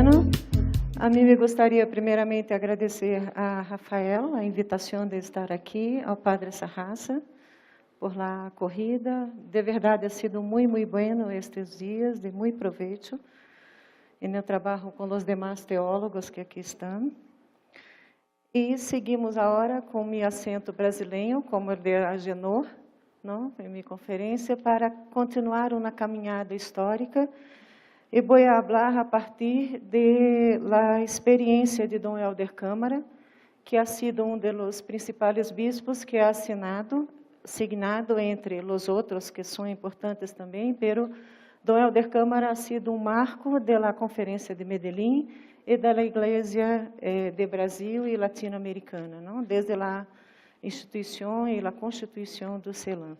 Bueno, a mim me gostaria primeiramente agradecer a Rafael a invitação de estar aqui, ao Padre Sarraça, por la corrida. De verdade, ha sido muito bueno estes dias, de muito proveito, en el trabalho com os demais teólogos que aqui estão. E seguimos agora com meu acento brasileiro, como o de Agenor, não? Em minha conferência, para continuar uma caminhada histórica. E vou falar a partir de la experiência de Dom Helder Câmara, que ha sido dos principais bispos que ha signado entre os outros que são importantes também, pero Dom Helder Câmara ha sido marco da Conferência de Medellín e da Igreja de Brasil e Latino-Americana, não? Desde a instituição e a Constituição do CELAM.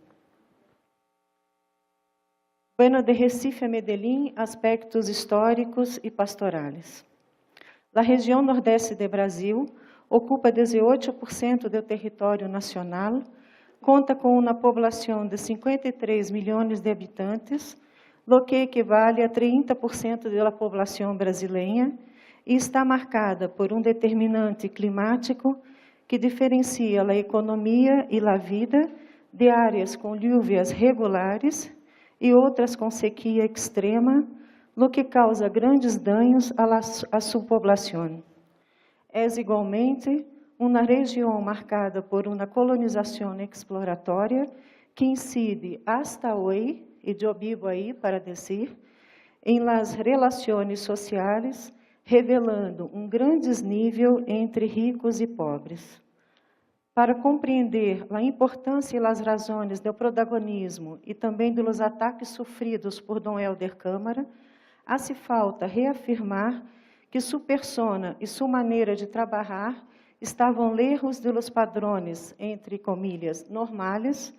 Bueno, de Recife a Medellín, aspectos históricos e pastorais. A região nordeste do Brasil ocupa 18% do território nacional, conta com uma população de 53 milhões de habitantes, o que equivale a 30% da população brasileira, e está marcada por um determinante climático que diferencia a economia e a vida de áreas com lúvias regulares e outras com sequia extrema, o que causa grandes danos à sua população. É igualmente uma região marcada por uma colonização exploratória que incide hasta hoje, e eu vivo aí para dizer, em las relações sociais, revelando um grande desnível entre ricos e pobres. Para compreender a importância e as razões do protagonismo e também dos ataques sofridos por Dom Helder Câmara, hace falta reafirmar que sua persona e sua maneira de trabalhar estavam lejos de los padrões, entre comillas, normais,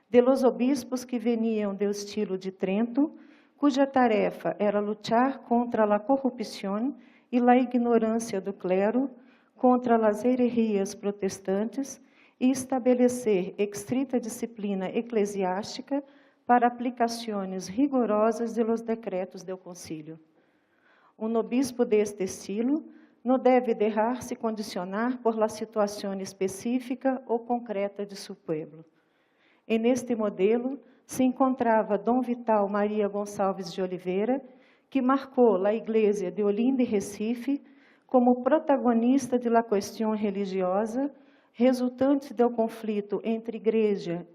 de los obispos que veniam do estilo de Trento, cuja tarefa era lutar contra a corrupção e a ignorância do clero, contra as heresias protestantes e estabelecer estrita disciplina eclesiástica para aplicações rigorosas de los decretos do concílio. Um obispo deste estilo não deve deixar-se condicionar por la situação específica ou concreta de seu povo. E neste modelo se encontrava Dom Vital Maria Gonçalves de Oliveira, que marcou a Igreja de Olinda e Recife como protagonista de la questão religiosa, resultante do conflito entre igreja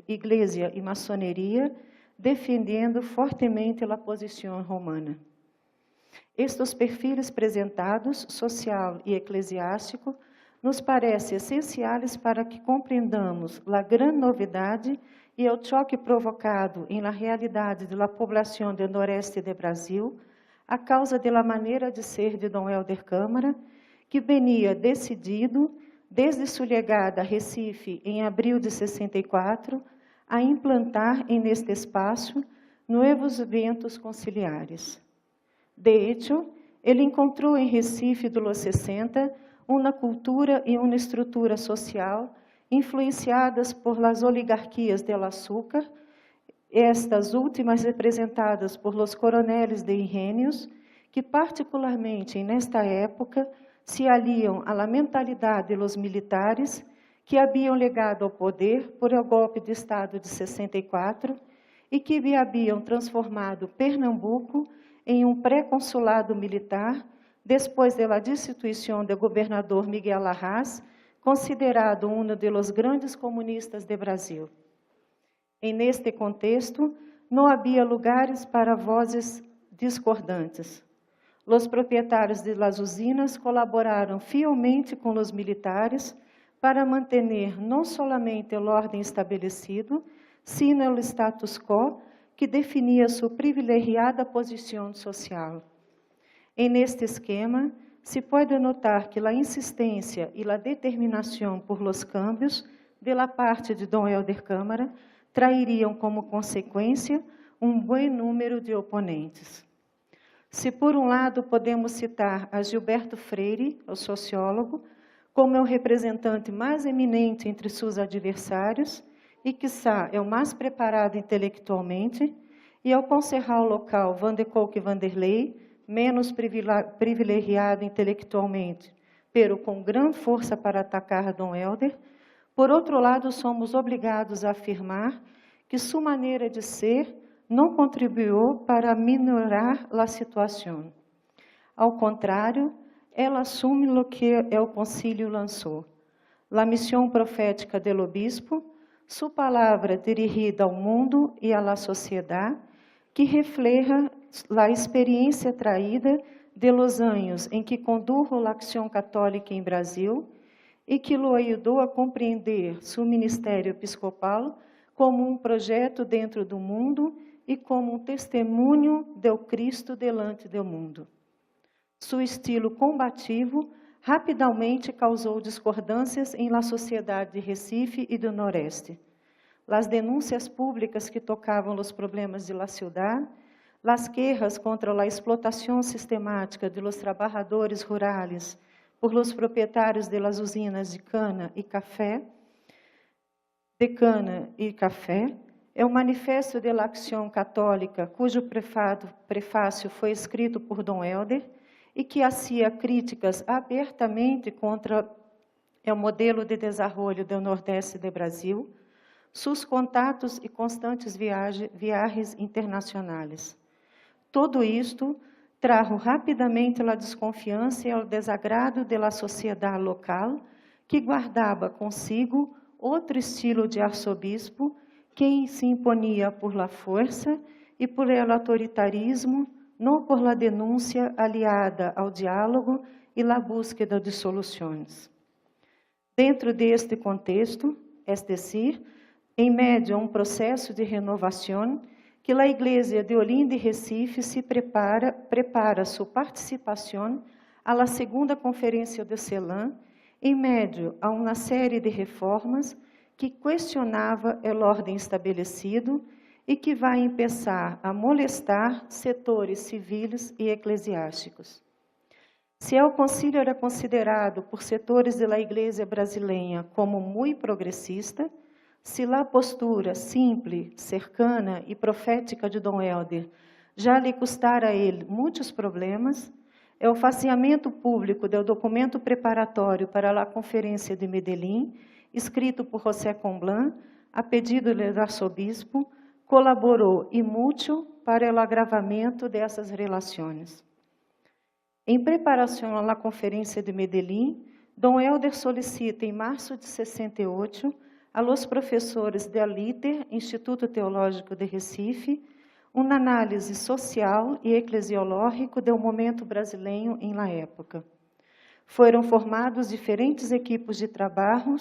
e maçoneria, defendendo fortemente a posição romana. Estes perfis presentados, social e eclesiástico, nos parecem essenciais para que compreendamos a grande novidade e o choque provocado em la realidade da população do noroeste do Brasil, a causa da maneira de ser de Dom Helder Câmara, que venia decidido, desde sua chegada a Recife em abril de 64, a implantar neste espaço novos eventos conciliares. De hecho, ele encontrou em Recife dos 60 uma cultura e uma estrutura social influenciadas por las oligarquias del açúcar, estas últimas representadas por los coroneles de ingênios, que particularmente nesta época se aliam à mentalidade dos militares que haviam legado ao poder por el golpe de Estado de 64 e que haviam transformado Pernambuco em um pré-consulado militar depois da destituição do governador Miguel Arras, considerado um dos grandes comunistas do Brasil. E neste contexto, não havia lugares para vozes discordantes. Os proprietários de las usinas colaboraram fielmente com os militares para manter não somente a ordem estabelecido, sino o status quo que definia sua privilegiada posição social. E neste esquema, se pode notar que a insistência e a determinação por los cambios de la parte de Dom Helder Câmara trairiam como consequência um bom número de oponentes. Se, por um lado, podemos citar a Gilberto Freire, o sociólogo, como é o representante mais eminente entre seus adversários e, quiçá, é o mais preparado intelectualmente, e ao concejal local Van de Kolk Vanderlei, menos privilegiado intelectualmente, pero com grande força para atacar Dom Helder, por outro lado, somos obrigados a afirmar que sua maneira de ser não contribuiu para minorar a situação. Ao contrário, ela assume o que o concílio lançou. A missão profética do obispo, sua palavra dirigida ao mundo e à sociedade, que refleja a experiência traída de los anos em que condujo a ação católica em Brasil e que lo ajudou a compreender seu ministério episcopal como um projeto dentro do mundo e como um testemunho do Cristo delante do mundo. Seu estilo combativo rapidamente causou discordâncias em la sociedade de Recife e do Nordeste. As denúncias públicas que tocavam os problemas de la ciudad, as quejas contra a explotação sistemática de los trabalhadores rurais por los proprietários de las usinas de cana e café, é o manifesto de la Acción Católica, cujo prefácio foi escrito por Dom Helder e que hacía críticas abertamente contra o modelo de desenvolvimento do Nordeste do Brasil, seus contatos e constantes viagens internacionais. Todo isto trajo rapidamente a desconfiança e o desagrado da sociedade local, que guardava consigo outro estilo de arcebispo, que se imponia por la força e por el autoritarismo, não por la denúncia aliada ao diálogo e la búsqueda de soluções. Dentro deste contexto, es decir, em meio a um processo de renovação, que a Igreja de Olinda e Recife se prepara sua participação à segunda conferência de Ceilã, em meio a uma série de reformas que questionava a ordem estabelecido e que vai começar a molestar setores civis e eclesiásticos. Se o concílio era considerado por setores da Igreja brasileira como muito progressista, se a postura simples, cercana e profética de Dom Helder já lhe custara a ele muitos problemas, o faceamento público do documento preparatório para a Conferência de Medellín, escrito por José Comblan, a pedido do arcebispo, colaborou e muito para o agravamento dessas relações. Em preparação à Conferência de Medellín, Dom Helder solicita, em março de 68, a los professores del ITER, Instituto Teológico de Recife, uma análise social e eclesiológica do momento brasileiro em la época. Foram formados diferentes equipos de trabalho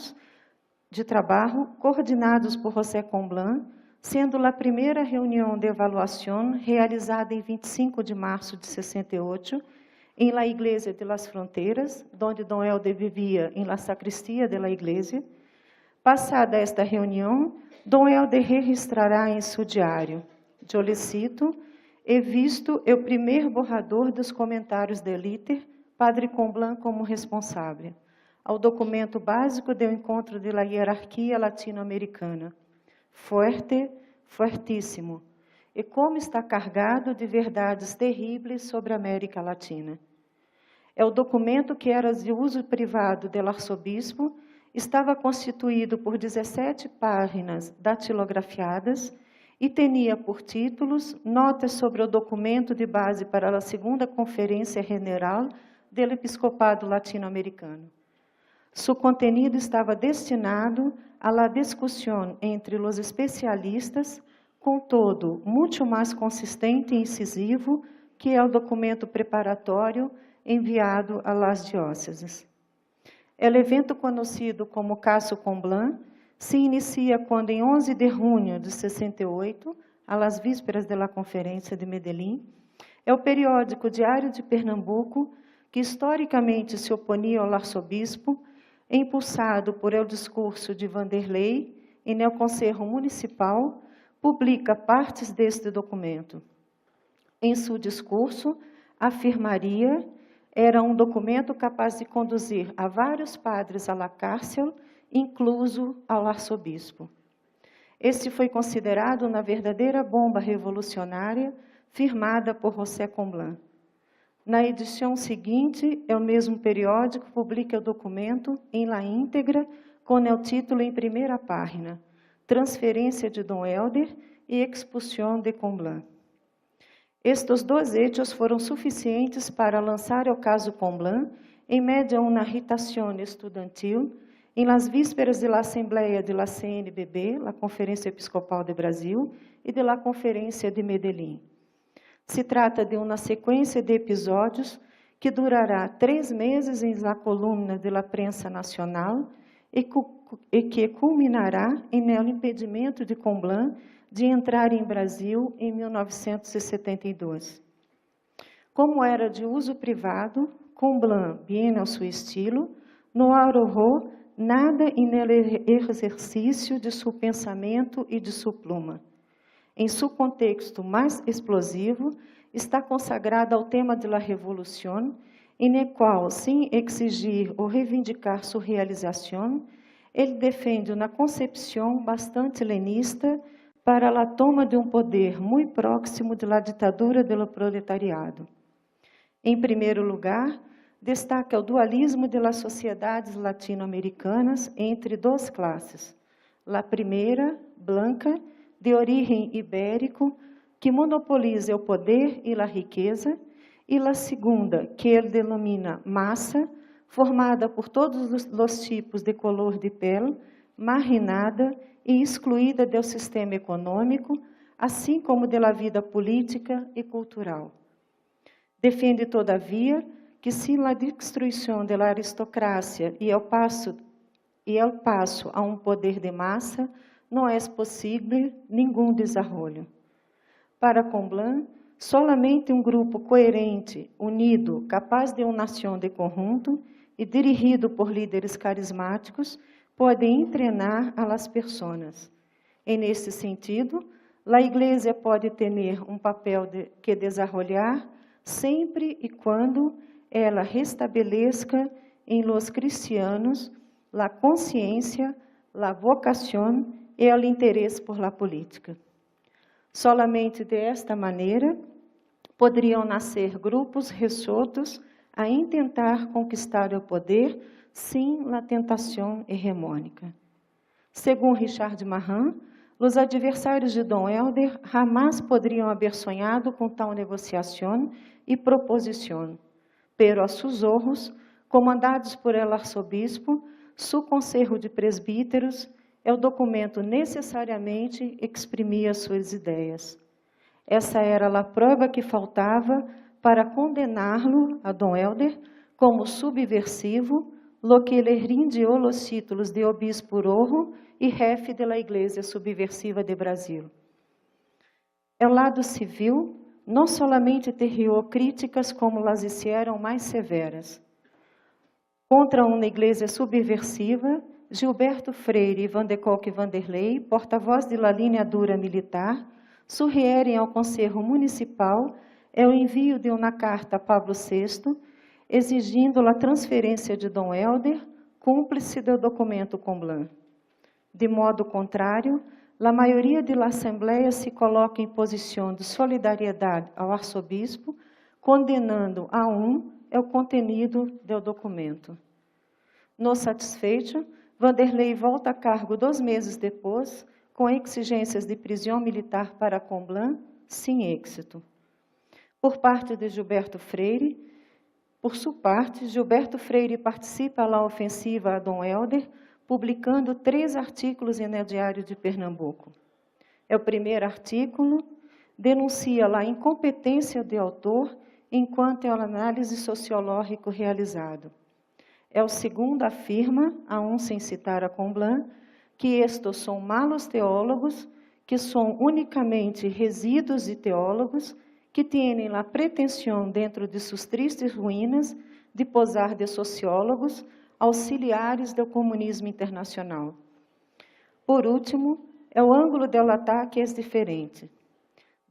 coordenados por José Comblan, sendo a primeira reunião de avaliação realizada em 25 de março de 68, em la Igreja de las Fronteiras, onde Dom Helder vivia em la sacristia de la Igreja. Passada esta reunião, Dom Helder registrará em seu diário, eu lhe cito, "He visto o primeiro borrador dos comentários de Liter, Padre Comblan como responsável, ao documento básico do encontro de la hierarquia latino-americana. Fuerte, fuertíssimo. E como está cargado de verdades terríveis sobre a América Latina. É o documento que era de uso privado do arcebispo, estava constituído por 17 páginas datilografiadas e tinha por títulos notas sobre o documento de base para a segunda Conferência General do Episcopado Latino-Americano. Seu contenido estava destinado à la discussão entre os especialistas, contudo, muito mais consistente e incisivo que é o documento preparatório enviado a las dióceses. O evento conhecido como Caso Comblan se inicia quando, em 11 de junho de 68, às vísperas da Conferência de Medellín, o periódico Diário de Pernambuco, que historicamente se oponia ao arcebispo, impulsado por el discurso de Vanderlei e no Conselho Municipal, publica partes deste documento. Em seu discurso, afirmaria era um documento capaz de conduzir a vários padres à la cárcel, incluso ao arcebispo. Este foi considerado uma verdadeira bomba revolucionária firmada por José Comblan. Na edição seguinte, o mesmo periódico publica o documento em la íntegra, com o título em primeira página, Transferência de Dom Helder e Expulsão de Comblan. Estes dois hechos foram suficientes para lançar o caso Comblan em meio a uma agitação estudantil em las vísperas de la Assembleia de la CNBB, la Conferência Episcopal de Brasil, e de la Conferência de Medellín. Se trata de uma sequência de episódios que durará 3 meses em la coluna de la prensa nacional e que culminará em el impedimento de Comblan de entrar em Brasil em 1972. Como era de uso privado, Comblan, bien ao seu estilo, não arrojou nada en el exercício de seu pensamento e de sua pluma. Em seu contexto mais explosivo, está consagrada ao tema de la revolução, em qual, sem exigir ou reivindicar sua realização, ele defende uma concepção bastante lenista para a toma de um poder muito próximo da ditadura do proletariado. Em primeiro lugar, destaca o dualismo das sociedades latino-americanas entre duas classes. A primeira, branca, de origem ibérico, que monopoliza o poder e a riqueza, e a segunda, que ele denomina massa, formada por todos os tipos de color de pele, marginada e excluída do sistema econômico, assim como da vida política e cultural. Defende, todavia, que sem a destruição da aristocracia e ao passo a um poder de massa, não é possível nenhum desenvolvimento. Para Comblan, solamente um grupo coerente, unido, capaz de uma nação de conjunto e dirigido por líderes carismáticos, pode entrenar a las personas. E nesse sentido, a Igreja pode ter um papel que desenvolver sempre e quando ela restabeleça em los cristianos a consciência, a vocação e o interesse por la política. Solamente desta maneira poderiam nascer grupos ressoltos a intentar conquistar o poder sem a tentação hegemônica. Segundo Richard Marran, os adversários de Dom Helder jamais poderiam haver sonhado com tal negociação e proposição, pero a sussurros, comandados por el arcebispo, su conselho de presbíteros, o documento necessariamente exprimia suas ideias. Essa era a prova que faltava para condená-lo, a Dom Helder, como subversivo, lo que le rindió los títulos de obispo rojo e jefe de la Igreja Subversiva de Brasil. O lado civil não solamente terriou críticas como las hicieron mais severas. Contra uma igreja subversiva, Gilberto Freire e Van de Kock Vanderlei, porta-voz de la linha dura militar, suggerem ao Conselho Municipal o envio de uma carta a Pablo VI, exigindo a transferência de Dom Helder, cúmplice do documento Comblan. De modo contrário, a maioria da Assembleia se coloca em posição de solidariedade ao arcebispo, condenando a o contenido do documento. No satisfeito, Vanderlei volta a cargo 2 meses depois, com exigências de prisão militar para Comblan, sem êxito. Por sua parte, Gilberto Freire participa da ofensiva a Dom Helder, publicando 3 artigos no Diário de Pernambuco. O primeiro artigo denuncia a incompetência do autor enquanto a análise sociológica realizado. O segundo afirma, sem citar a Comblan, que estes são malos teólogos, que são unicamente resíduos de teólogos, que têm a pretensão dentro de suas tristes ruínas de posar de sociólogos, auxiliares do comunismo internacional. Por último, o ângulo do ataque é diferente.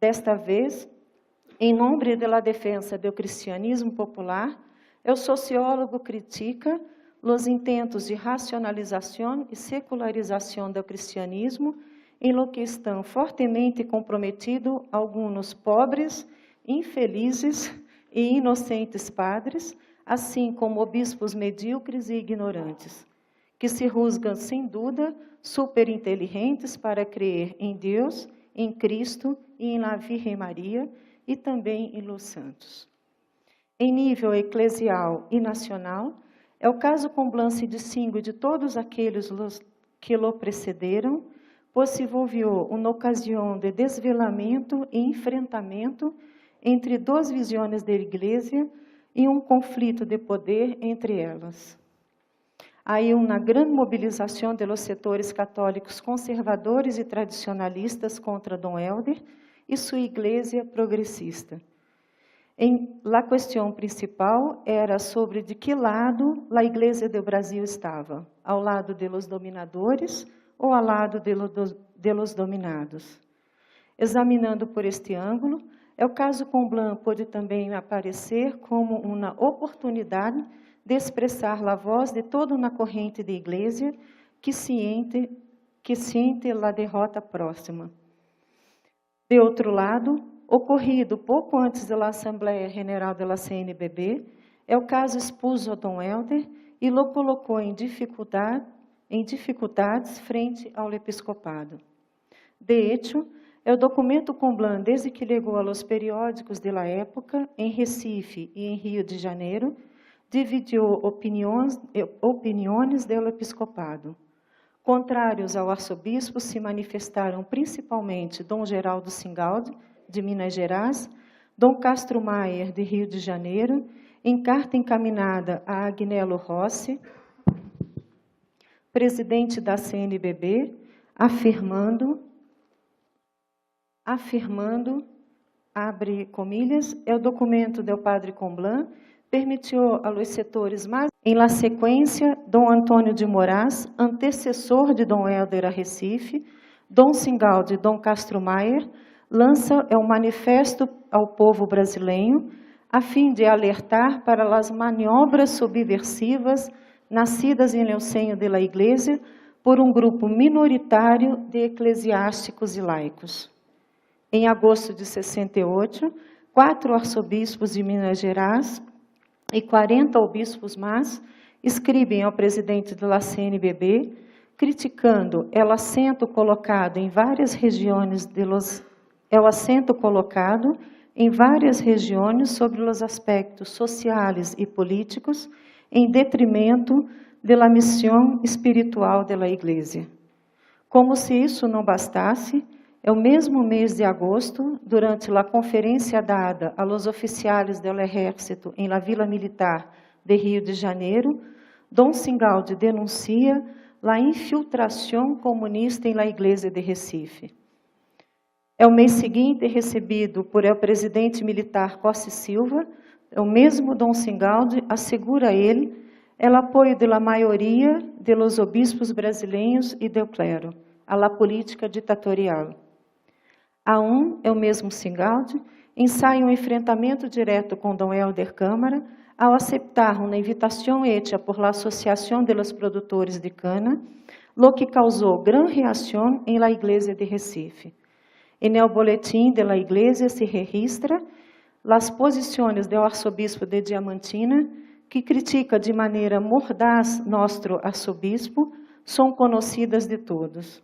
Desta vez, em nome da defesa do cristianismo popular, o sociólogo critica os intentos de racionalização e secularização do cristianismo, em lo que estão fortemente comprometidos alguns pobres, infelizes e inocentes padres, assim como obispos medíocres e ignorantes, que se rusgam, sem dúvida, superinteligentes para crer em Deus, em Cristo e em la Virgem Maria, e também em los santos. Em nível eclesial e nacional, é o caso Comblan se distingue de todos aqueles que lo precederam, pois se volvió uma ocasião de desvelamento e enfrentamento entre duas visões da Igreja e um conflito de poder entre elas. Há uma grande mobilização de los setores católicos conservadores e tradicionalistas contra Dom Helder e sua Igreja progressista. A questão principal era sobre de que lado a Igreja do Brasil estava, ao lado de los dominadores ou ao lado de los dominados. Examinando por este ângulo, o caso Comblan pode também aparecer como uma oportunidade de expressar a voz de toda uma corrente de Igreja que siente a derrota próxima. De outro lado, ocorrido pouco antes da Assembleia General da CNBB, é o caso expulso a Dom Helder e lo colocou em dificuldades frente ao episcopado. De hecho, o documento Comblan, desde que legou aos periódicos da época, em Recife e em Rio de Janeiro, dividiu opiniões do episcopado. Contrários ao arcebispo se manifestaram principalmente Dom Geraldo Singaldi, de Minas Gerais, Dom Castro Maier, de Rio de Janeiro, em carta encaminhada a Agnello Rossi, presidente da CNBB, afirmando, abre comilhas, o documento do padre Comblan permitiu aos setores mais... Em la sequência, Dom Antônio de Moraes, antecessor de Dom Helder a Recife, Dom Singaldi e Dom Castro Maier, lança o manifesto ao povo brasileiro, a fim de alertar para as maniobras subversivas nascidas em el seio da Igreja por um grupo minoritário de eclesiásticos e laicos. Em agosto de 68, 4 arcebispos de Minas Gerais e 40 obispos mais escrevem ao presidente da CNBB, criticando o assento colocado em várias regiões sobre os aspectos sociais e políticos, em detrimento da missão espiritual da Igreja. Como se isso não bastasse, o mesmo mês de agosto, durante a conferência dada aos oficiais do Exército em la Vila Militar de Rio de Janeiro, Dom Singaldi denuncia a infiltração comunista em la Igreja de Recife. O mês seguinte, recebido por el presidente militar Costa e Silva, o mesmo Dom Singaldi assegura a ele o apoio da maioria de los obispos brasileiros e do clero à la política ditatorial. O mesmo Singaldi ensaia um enfrentamento direto com Dom Helder Câmara ao aceitar uma invitação hecha por la Associação de los Produtores de Cana, lo que causou gran reação em la Igreja de Recife. En el boletim de la Iglesia se registra las posiciones do arcebispo de Diamantina, que critica de maneira mordaz nosso arcebispo, são conhecidas de todos.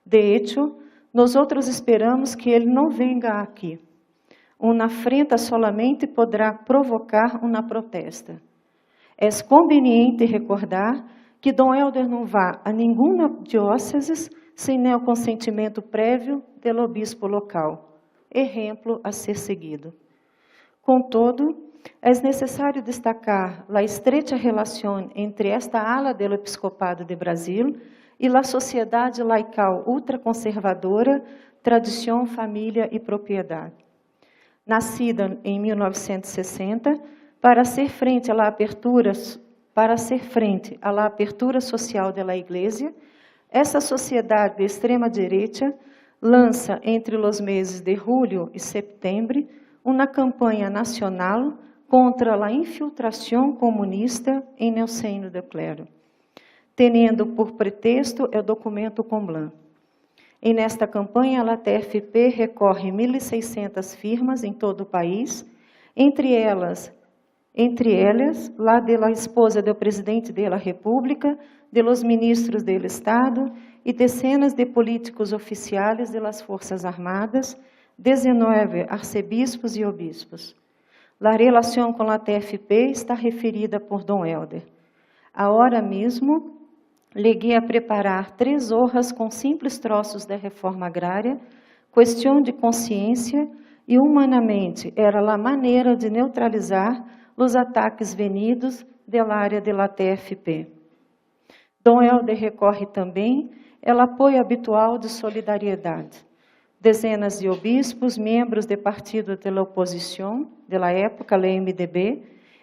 De hecho, nós outros esperamos que ele não venga aqui. Uma afrenta solamente poderá provocar uma protesta. É conveniente recordar que Dom Helder não vá a nenhuma diócese sem o consentimento prévio do obispo local, exemplo a ser seguido. Contudo, é necessário destacar a estreita relação entre esta ala do episcopado de Brasil e a sociedade laical ultraconservadora, tradição, família e propriedade. Nascida em 1960, para ser frente à abertura social da Igreja, essa sociedade de extrema-direita lança entre os meses de julho e setembro uma campanha nacional contra a infiltração comunista em el seio do clero, tendo por pretexto o documento Comblan. E nesta campanha, a TFP recorre 1.600 firmas em todo o país, entre elas, la de la esposa do presidente da República, de los ministros del Estado e decenas de políticos oficiais de las Forças Armadas, 19 arcebispos e obispos. La relação com a TFP está referida por Dom Helder. Agora mesmo, liguei a preparar 3 hojas com simples troços da reforma agrária, questão de consciência e, humanamente, era a maneira de neutralizar os ataques venidos da área da TFP. Dom Helder recorre também ao apoio habitual de solidariedade. Dezenas de obispos, membros de partidos da oposição, da época, a MDB,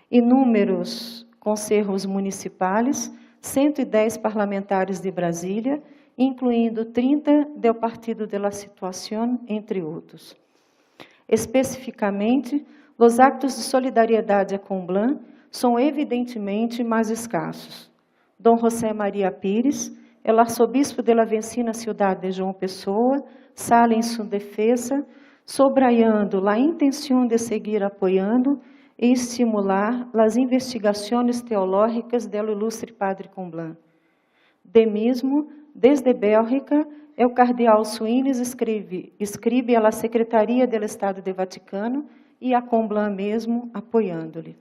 inúmeros conselhos municipais, 110 parlamentares de Brasília, incluindo 30 do Partido de la Situação, entre outros. Especificamente, os actos de solidariedade a Comblan são evidentemente mais escassos. Dom José Maria Pires, o arcebispo de la vencina cidade de João Pessoa, sale em sua defesa, sobraiando a intenção de seguir apoiando e estimular as investigações teológicas do ilustre Padre Comblan. De mesmo, desde Bélgica, o cardeal Suínes escreve à Secretaria do Estado do Vaticano e a Comblan mesmo apoiando-lhe.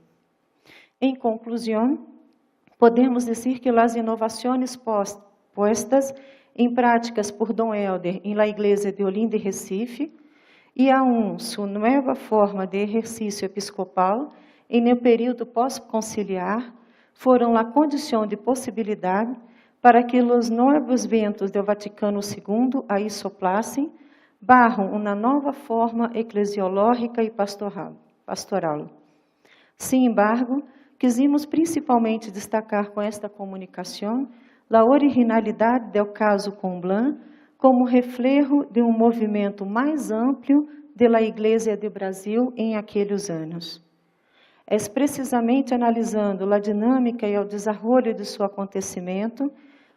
Em conclusão, podemos dizer que as inovações postas em práticas por Dom Helder em la Igreja de Olinda e Recife, e aún sua nova forma de exercício episcopal em um período pós-conciliar, foram a condição de possibilidade para que os novos ventos do Vaticano II aí soplassem, barram uma nova forma eclesiológica e pastoral. Sin embargo, quisimos principalmente destacar com esta comunicação a originalidade do caso Comblan como reflejo de um movimento mais amplo da Igreja do Brasil em aqueles anos. É precisamente analisando a dinâmica e o desenvolvimento de seu acontecimento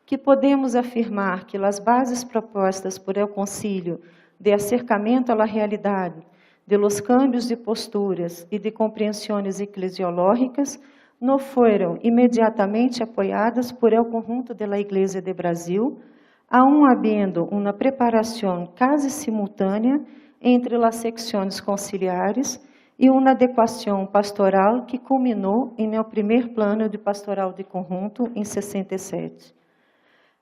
que podemos afirmar que as bases propostas por el Concílio de acercamento à realidade, de los cambios de posturas e de compreensões eclesiológicas não foram imediatamente apoiadas por el conjunto da Igreja de Brasil, aún havendo uma preparação quase simultânea entre as secções conciliares e uma adequação pastoral que culminou em o primeiro plano de pastoral de conjunto em 67.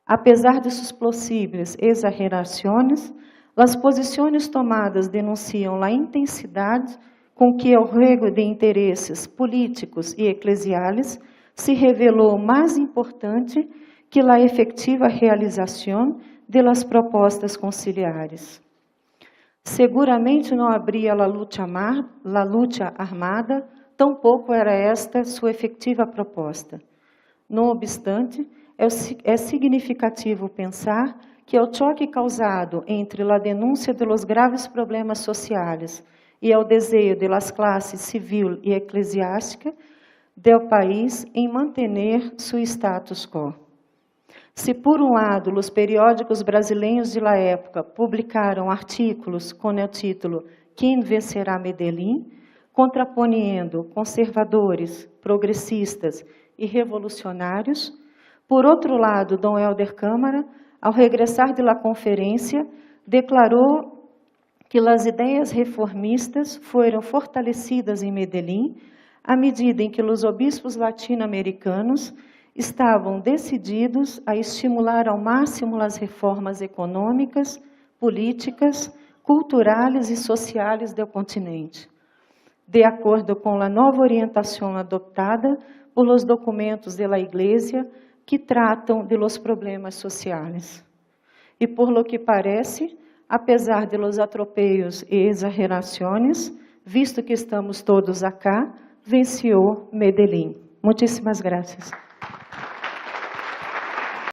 Apesar de suas possíveis exagerações, as posições tomadas denunciam a intensidade com que o rego de interesses políticos e eclesiais se revelou mais importante que a efetiva realização de las propostas conciliares. Seguramente não abria a luta armada, tampouco era esta sua efetiva proposta. Não obstante, é significativo pensar que o choque causado entre a denúncia de los graves problemas sociais e o desejo de las classes civil e eclesiástica do país em manter seu status quo. Se, por um lado, os periódicos brasileiros de la época publicaram artículos com o título Quem vencerá Medellín, contraponendo conservadores, progressistas e revolucionários, por outro lado, Dom Helder Câmara, ao regressar de la conferência, declarou que as ideias reformistas foram fortalecidas em Medellín à medida em que os obispos latino-americanos estavam decididos a estimular ao máximo as reformas econômicas, políticas, culturais e sociais do continente, de acordo com a nova orientação adoptada por los documentos da Igreja que tratam de los problemas sociais. E por lo que parece, apesar de los atropellos e exagerações, visto que estamos todos acá, venceu Medellín. Muitíssimas graças.